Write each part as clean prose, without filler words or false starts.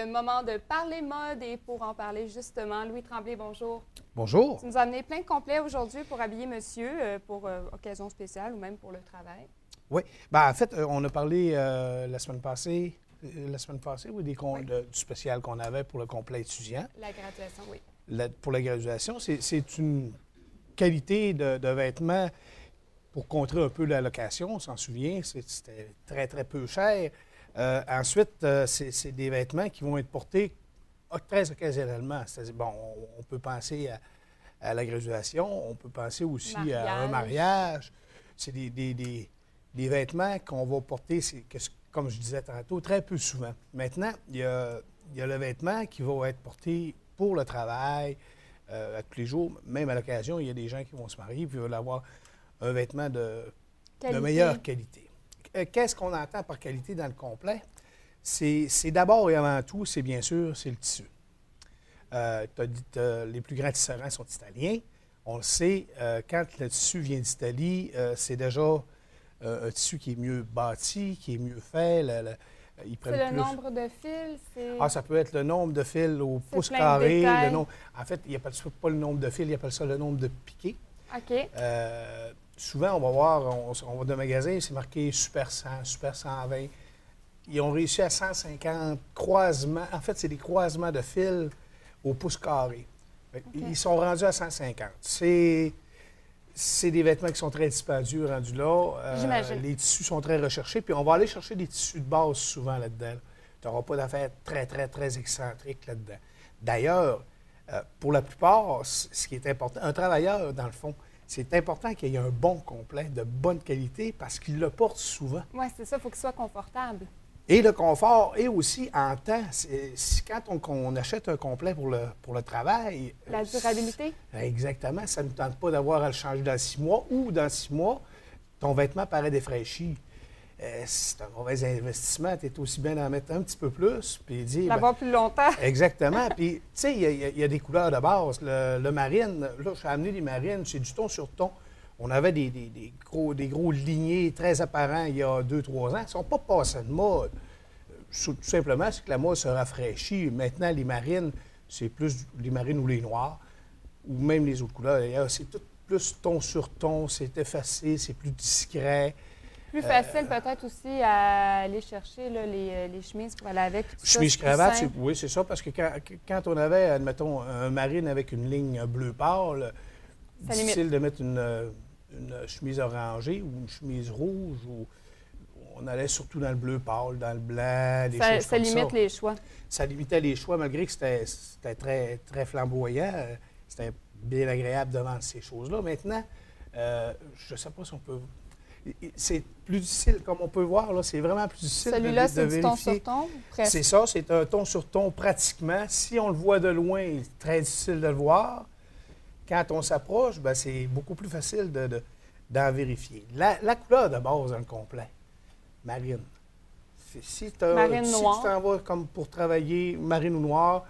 le moment de parler mode et pour en parler justement, Louis Tremblay, bonjour. Bonjour. Tu nous as amené plein de complets aujourd'hui pour habiller monsieur, pour occasion spéciale ou même pour le travail. Oui. Ben, en fait, on a parlé la semaine passée, oui, du spécial qu'on avait pour le complet étudiant. La graduation, oui. Pour la graduation, c'est une qualité de vêtements pour contrer un peu la location, on s'en souvient, c'était très, très peu cher. Ensuite, c'est des vêtements qui vont être portés très occasionnellement. C'est-à-dire, bon, on peut penser à la graduation, on peut penser aussi à un mariage. C'est des vêtements qu'on va porter, comme je disais tantôt, très peu souvent. Maintenant, il y a le vêtement qui va être porté pour le travail, à tous les jours, même à l'occasion, il y a des gens qui vont se marier et veulent avoir un vêtement de meilleure qualité. Qu'est-ce qu'on entend par qualité dans le complet? C'est d'abord et avant tout, c'est bien sûr, c'est le tissu. Tu as dit que les plus grands tisserands sont italiens. On le sait, quand le tissu vient d'Italie, c'est déjà un tissu qui est mieux bâti, qui est mieux fait. C'est le nombre de fils? Ça peut être le nombre de fils au pouce carré. En fait, il n'appelle pas le nombre de fils, il appelle ça le nombre de piquets. OK. Souvent, on va voir, on va dans un magasin, c'est marqué Super 100, Super 120. Ils ont réussi à 150 croisements. En fait, c'est des croisements de fils au pouce carré. Okay. Ils sont rendus à 150. C'est des vêtements qui sont très dispendieux rendus là. J'imagine. Les tissus sont très recherchés. Puis on va aller chercher des tissus de base souvent là-dedans. Tu n'auras pas d'affaires très, très, très excentriques là-dedans. D'ailleurs, pour la plupart, ce qui est important, un travailleur, dans le fond, c'est important qu'il y ait un bon complet de bonne qualité parce qu'il le porte souvent. Oui, c'est ça, il faut qu'il soit confortable. Et le confort, et aussi en temps. Quand on achète un complet pour le travail... La durabilité? Exactement. Ça ne nous tente pas d'avoir à le changer dans 6 mois ou dans 6 mois, ton vêtement paraît défraîchi. C'est un mauvais investissement. Tu es aussi bien d'en mettre un petit peu plus. Puis dire... L'avoir plus longtemps. Exactement. Puis, tu sais, il y a des couleurs de base. Le marine, là, j'ai amené des marines, c'est du ton sur ton. On avait des gros lignées très apparents il y a 2-3 ans. Ils ne sont pas passés de mode. Tout simplement, c'est que la mode se rafraîchit. Maintenant, les marines, c'est plus les marines ou les noirs, ou même les autres couleurs. D'ailleurs, c'est tout plus ton sur ton, c'est effacé, c'est plus discret. Plus facile peut-être aussi à aller chercher là, les chemises pour aller avec. Chemise-cravate, oui, c'est ça, parce que quand on avait, admettons, un marine avec une ligne bleu pâle, c'est difficile de mettre une chemise orangée ou une chemise rouge. On allait surtout dans le bleu pâle, dans le blanc, des choses comme ça. Ça limite les choix. Ça limitait les choix, malgré que c'était très, très flamboyant. C'était bien agréable de vendre ces choses-là. Maintenant, je ne sais pas si on peut... C'est plus difficile, comme on peut voir, là, c'est vraiment plus difficile de vérifier. Celui-là, c'est du ton sur ton, presque? C'est ça, c'est un ton sur ton pratiquement. Si on le voit de loin, c'est très difficile de le voir. Quand on s'approche, ben, c'est beaucoup plus facile d'en vérifier. La couleur de base dans le complet, marine. Marine noire. Si tu t'en vas comme pour travailler marine ou noir,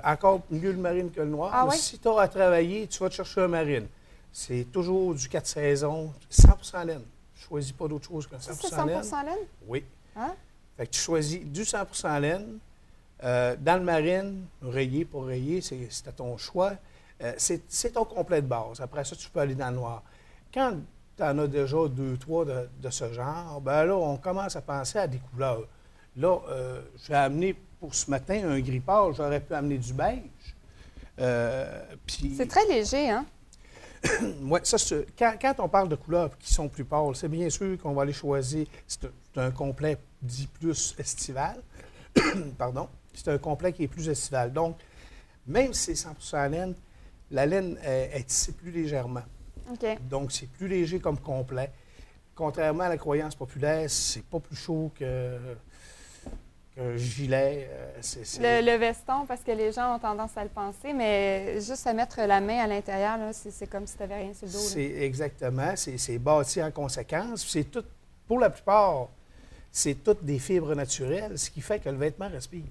encore mieux le marine que le noir. Ah, oui? Si tu as à travailler, tu vas te chercher un marine. C'est toujours du 4 saisons, 100% laine. Je ne choisis pas d'autre chose que 100% laine. C'est 100% laine? Oui. Hein? Fait que tu choisis du 100% laine. Dans le marine, rayé, pas rayé, c'est à ton choix. C'est ton complet de base. Après ça, tu peux aller dans le noir. Quand tu en as déjà 2-3 de ce genre, ben là, on commence à penser à des couleurs. Là, j'ai amené pour ce matin un gris pâle, j'aurais pu amener du beige. C'est très léger, hein? Oui, ça, quand on parle de couleurs qui sont plus pâles, c'est bien sûr qu'on va aller choisir. C'est un complet dit plus estival. Pardon. C'est un complet qui est plus estival. Donc, même si c'est 100% laine, la laine est tissée plus légèrement. OK. Donc, c'est plus léger comme complet. Contrairement à la croyance populaire, c'est pas plus chaud qu'un gilet. Le veston, parce que les gens ont tendance à le penser, mais juste à mettre la main à l'intérieur, c'est comme si tu n'avais rien sur le dos. C'est exactement. C'est bâti en conséquence. C'est tout, pour la plupart, c'est toutes des fibres naturelles, ce qui fait que le vêtement respire.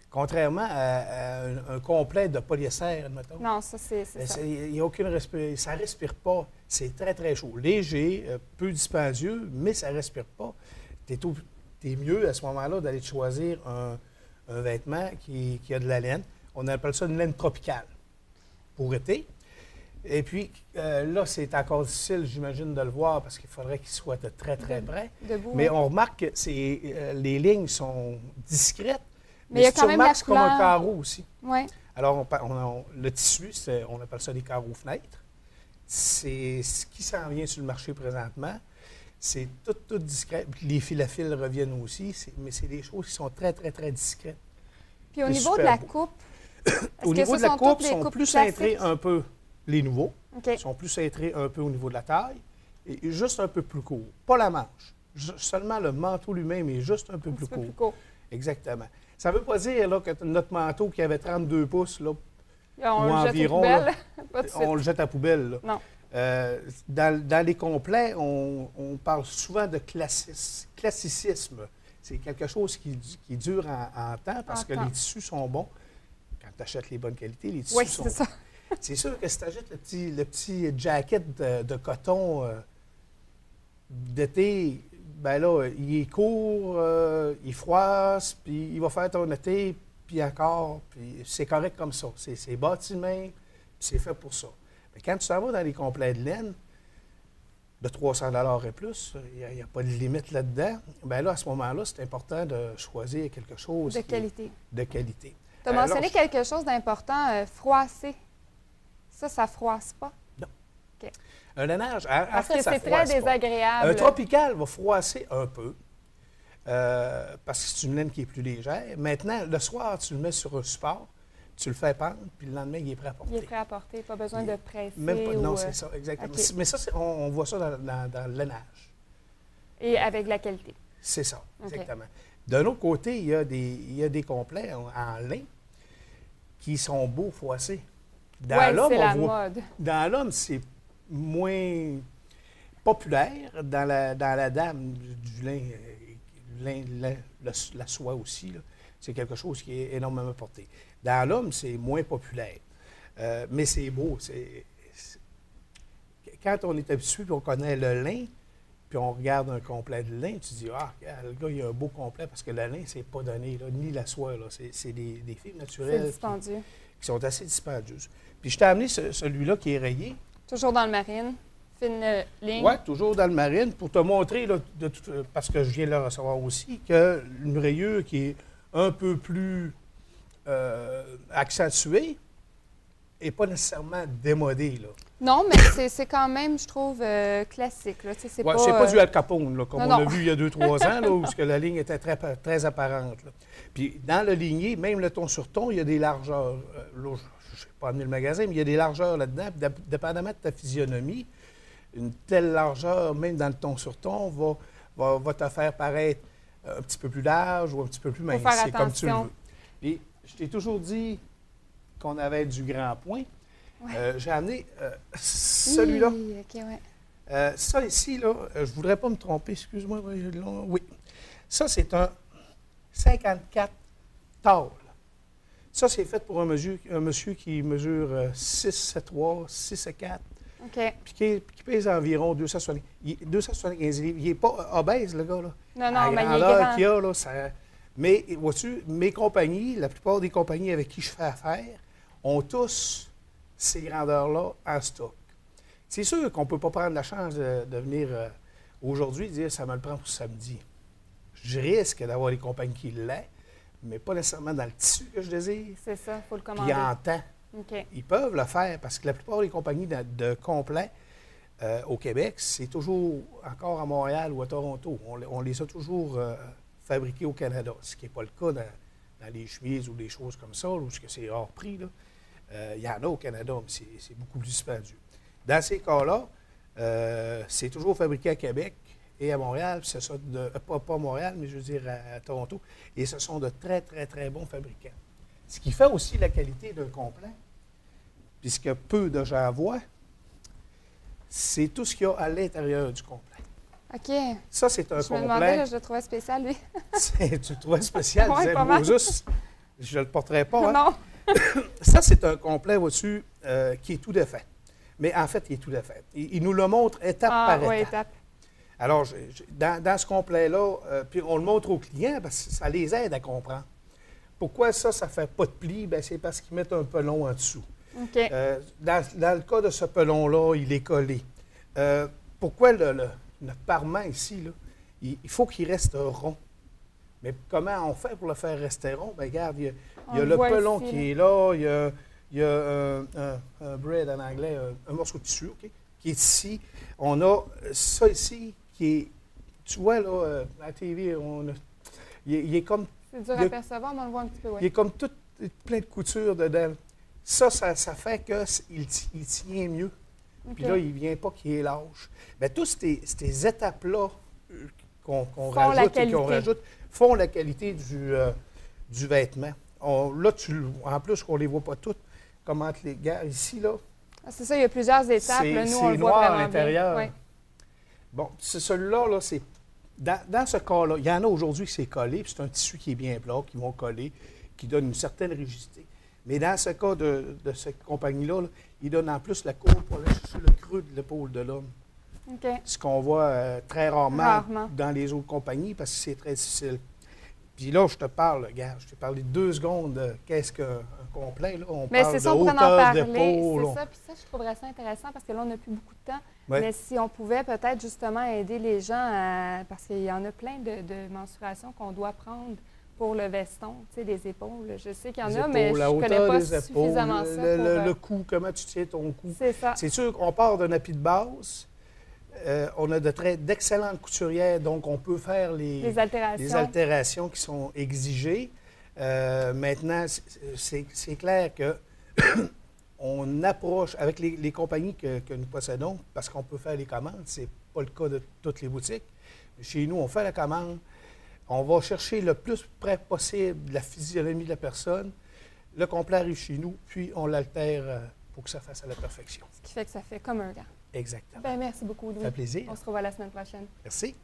Contrairement à un complet de polyester, admettons. Non, ça, c'est ça. Il n'y a aucune respiration. Ça ne respire pas. C'est très, très chaud. Léger, peu dispendieux, mais ça ne respire pas. Tu es mieux à ce moment-là d'aller te choisir un vêtement qui a de la laine. On appelle ça une laine tropicale pour été. Et puis, là, c'est encore difficile, j'imagine, de le voir parce qu'il faudrait qu'il soit de très, très près. Debout, Mais oui. on remarque que les lignes sont discrètes. Mais il y a si tu quand même la remarques, c'est comme un couleur. carreau aussi. Oui. Alors, le tissu, on appelle ça des carreaux fenêtres. C'est ce qui s'en vient sur le marché présentement. C'est tout discret. Les fils à fil reviennent aussi, mais c'est des choses qui sont très, très, très discrètes. Puis au C'est niveau de super la beau. coupe, Au est-ce niveau que de ce la sont coupe, toutes ils les sont coupes plus classiques? cintrés un peu, les nouveaux. OK. Ils sont plus cintrés un peu au niveau de la taille et juste un peu plus court. Pas la manche. Seulement le manteau lui-même est juste un peu Un plus petit peu court. plus court. Exactement. Ça ne veut pas dire là, que notre manteau qui avait 32 pouces, là, On ou le jette environ, aux poubelles. là, Pas de suite. on le jette à la poubelle. Là. Non. Dans les complets, on parle souvent de classicisme. C'est quelque chose qui dure en temps parce que les tissus sont bons. Quand tu achètes les bonnes qualités, les tissus Oui, sont c'est ça. C'est sûr que si tu achètes le petit jacket de coton d'été, ben là, il est court, il froisse, puis il va faire ton été, puis encore, puis c'est correct comme ça. C'est bâti de même, puis c'est fait pour ça. Mais quand tu t'en vas dans les complets de laine, de 300 $ et plus, il n'y a pas de limite là-dedans, bien là, à ce moment-là, c'est important de choisir quelque chose De qualité. de qualité. Tu as mentionné quelque chose d'important, froisser. Ça ne froisse pas. Un lainage, Parce que ça c'est très froisse pas. désagréable. Un tropical va froisser un peu, parce que c'est une laine qui est plus légère. Maintenant, le soir, tu le mets sur un support, tu le fais pendre, puis le lendemain, il est prêt à porter. Il est prêt à porter, pas besoin de presser. Même pas, non, ou, c'est ça, exactement. OK. Mais ça, on voit ça dans le lainage. Et avec de la qualité. C'est ça, OK. exactement. D'un autre côté, il y a des complets en lin qui sont beaux froissés. Dans Oui, l'homme, c'est on la voit. mode. Dans l'homme, c'est moins populaire. Dans la dame, du lin, la soie aussi, là, c'est quelque chose qui est énormément porté. Dans l'homme, c'est moins populaire. Mais c'est beau. Quand on est habitué et on connaît le lin, puis on regarde un complet de lin, tu dis, ah, regarde, le gars, il a un beau complet, parce que le lin, c'est pas donné, là, ni la soie. Là. C'est des fibres C'est naturelles dispendieux. qui sont assez dispendieuses. Puis je t'ai amené celui-là qui est rayé. Toujours dans le marine. Fine ligne. Oui, toujours dans le marine, pour te montrer, là, parce que je viens de le recevoir aussi, qu'une rayure qui est un peu plus accentuée n'est pas nécessairement démodée. Là. Non, mais c'est quand même, je trouve, classique. Là. C'est Ouais, pas, c'est pas du Al Capone, là, comme non, on l'a non. vu il y a 2-3 ans, là, où que la ligne était très, très apparente. Là. Puis dans le ligné, même le ton sur ton, il y a des largeurs. Là, je n'ai pas amené le magasin, mais il y a des largeurs là-dedans. Puis dépendamment de ta physionomie, une telle largeur, même dans le ton sur ton, va te faire paraître un petit peu plus large ou un petit peu plus mince. faire C'est comme tu le attention. veux. Puis je t'ai toujours dit qu'on avait du grand point. Ouais. J'ai amené celui-là. Oui, OK, ouais. Ça ici, là, je ne voudrais pas me tromper, excuse-moi. Oui. Ça, c'est un 54 tall. Ça, c'est fait pour un monsieur qui mesure 6'3", 6'4", OK. puis qui pèse environ 275 livres. Il n'est pas obèse, le gars, là. Non, La non, mais il est grandeur grand. qu'il a, là, Mais, vois-tu, mes compagnies, la plupart des compagnies avec qui je fais affaire, ont tous ces grandeurs-là en stock. C'est sûr qu'on ne peut pas prendre la chance de venir aujourd'hui et dire « ça me le prend pour samedi ». Je risque d'avoir des compagnies qui l'aient, mais pas nécessairement dans le tissu que je désire, C'est ça, il faut le puis commander. en temps. OK. Ils peuvent le faire parce que la plupart des compagnies de complets au Québec, c'est toujours encore à Montréal ou à Toronto. On les a toujours fabriqués au Canada, ce qui n'est pas le cas dans les chemises ou des choses comme ça, où c'est hors prix. Il y en a au Canada, mais c'est beaucoup plus dispendieux. Dans ces cas-là, c'est toujours fabriqué à Québec et à Montréal, puis c'est ça pas à Montréal, mais je veux dire à Toronto. Et ce sont de très, très, très bons fabricants. Ce qui fait aussi la qualité d'un complet, puisque peu de gens voient, c'est tout ce qu'il y a à l'intérieur du complet. OK. Ça, c'est un Je me complet. demandais, là, je le trouvais spécial, lui. Tu le trouvais spécial, Ouais, disais pas mal. Moses, je ne le porterai pas. Hein? Non. Ça, c'est un complet, vois-tu, qui est tout défait. Mais en fait, il est tout défait. Il nous le montre étape par étape. Oui, étape. Alors, dans ce complet-là, puis on le montre aux clients parce que ça les aide à comprendre. pourquoi ça ne fait pas de pli? Bien, c'est parce qu'ils mettent un pelon en dessous. OK. Dans le cas de ce pelon-là, il est collé. Pourquoi le parement ici, là, il faut qu'il reste rond? Mais comment on fait pour le faire rester rond? Bien, regarde, il y a le pelon ici, qui est là, il y a un bread en anglais, un morceau de tissu, OK, qui est ici. On a ça ici qui est, tu vois, là, à la TV, il est comme... C'est dur à percevoir, mais on le voit un petit peu, oui. Il est comme tout plein de coutures dedans. Ça fait qu'il tient mieux. Okay. Puis là, il ne vient pas qu'il est lâche. Bien, toutes ces étapes-là qu'on rajoute font la qualité du vêtement. Là, en plus, on ne les voit pas toutes. Comment les gars, ici, là. Ah, c'est ça, il y a plusieurs étapes. Là, nous, on le voit noir vraiment à l'intérieur. bien. Ouais. Bon, celui-là, là, c'est... Dans ce cas-là, il y en a aujourd'hui qui c'est collé, puis c'est un tissu qui est bien plat, qui vont coller, qui donne une certaine rigidité. Mais dans ce cas de cette compagnie-là, là, il donne en plus la courbe pour aller chercher le creux de l'épaule de l'homme. Okay. Ce qu'on voit très rarement dans les autres compagnies, parce que c'est très difficile. Puis là, je te parle, regarde, je t'ai parlé 2 secondes de qu'est-ce qu'un complet. Là. Mais parle c'est de ça, on pourrait en hauteur parler. d'épaule. C'est ça, puis ça, je trouverais ça intéressant parce que là, on n'a plus beaucoup de temps. Ouais. Mais si on pouvait peut-être justement aider les gens parce qu'il y en a plein de mensurations qu'on doit prendre pour le veston, tu sais, les épaules. Je sais qu'il y en a, mais je ne connais pas suffisamment ça. Le cou, comment tu tiens ton cou. C'est ça. C'est sûr qu'on part d'un appui de base. On a d'excellentes couturières, donc on peut faire les altérations qui sont exigées. Maintenant, c'est clair que on approche avec les compagnies que nous possédons, parce qu'on peut faire les commandes. Ce n'est pas le cas de toutes les boutiques. Chez nous, on fait la commande. On va chercher le plus près possible de la physionomie de la personne. Le complet arrive chez nous, puis on l'altère pour que ça fasse à la perfection. Ce qui fait que ça fait comme un gant. Exactement. Bien, merci beaucoup, Louis. Ça fait plaisir. On se revoit la semaine prochaine. Merci.